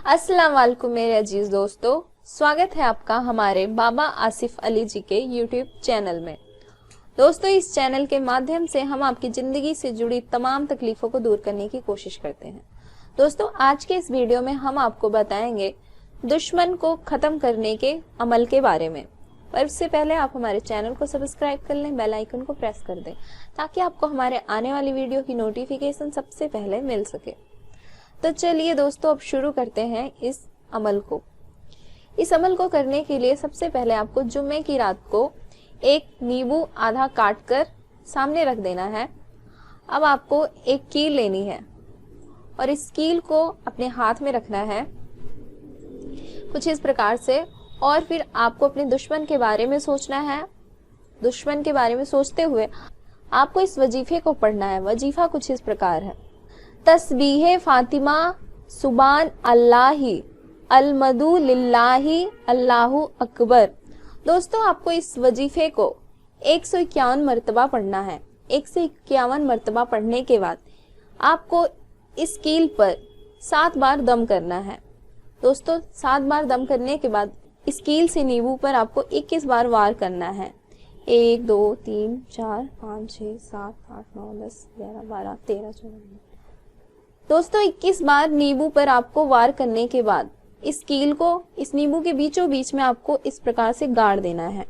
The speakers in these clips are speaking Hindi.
अस्सलाम वालेकुम मेरे अजीज दोस्तों, स्वागत है आपका हमारे बाबा आसिफ अली जी के यूट्यूब चैनल में। दोस्तों, इस चैनल के माध्यम से हम आपकी ज़िंदगी से जुड़ी तमाम तकलीफ़ों को दूर करने की कोशिश करते हैं। दोस्तों, आज के इस वीडियो में हम आपको बताएंगे दुश्मन को ख़त्म करने के अमल के बारे में। पर उससे पहले आप हमारे चैनल को सब्सक्राइब कर लें, बेल आइकन को प्रेस कर दें ताकि आपको हमारे आने वाली वीडियो की नोटिफिकेशन सबसे पहले मिल सके। तो चलिए दोस्तों, अब शुरू करते हैं इस अमल को। इस अमल को करने के लिए सबसे पहले आपको जुम्मे की रात को एक नींबू आधा काट कर सामने रख देना है। अब आपको एक कील लेनी है और इस कील को अपने हाथ में रखना है कुछ इस प्रकार से, और फिर आपको अपने दुश्मन के बारे में सोचना है। दुश्मन के बारे में सोचते हुए आपको इस वजीफे को पढ़ना है। वजीफा कुछ इस प्रकार है: तस्बीह फातिमा सुबान अल्लाही अलमदु लिल्लाही अल्लाहु अकबर। दोस्तों, आपको इस वजीफे को 151 मरतबा पढ़ना है। 151 मरतबा पढ़ने के बाद आपको इस कील पर 7 बार दम करना है। दोस्तों, 7 बार दम करने के बाद इस कील से नींबू पर आपको 21 बार वार करना है। 1 2 3 4 5 6 7 8 9 10 11 12 13 14। दोस्तों, 21 बार नींबू पर आपको वार करने के बाद इस कील को इस नींबू के बीचों बीच में आपको इस प्रकार से गाड़ देना है।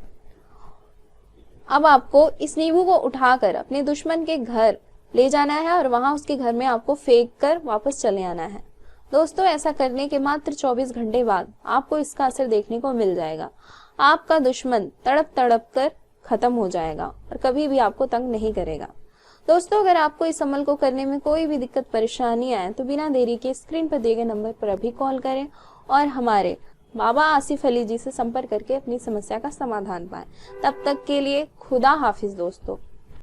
अब आपको इस नींबू को उठाकर अपने दुश्मन के घर ले जाना है और वहां उसके घर में आपको फेंक कर वापस चले आना है। दोस्तों, ऐसा करने के मात्र 24 घंटे बाद आपको इसका असर देखने को मिल जाएगा। आपका दुश्मन तड़प तड़प कर खत्म हो जाएगा और कभी भी आपको तंग नहीं करेगा। दोस्तों, अगर आपको इस अमल को करने में कोई भी दिक्कत परेशानी आए तो बिना देरी के स्क्रीन पर दिए गए नंबर पर अभी कॉल करें और हमारे बाबा आसिफ अली जी से संपर्क करके अपनी समस्या का समाधान पाएं। तब तक के लिए खुदा हाफिज दोस्तों।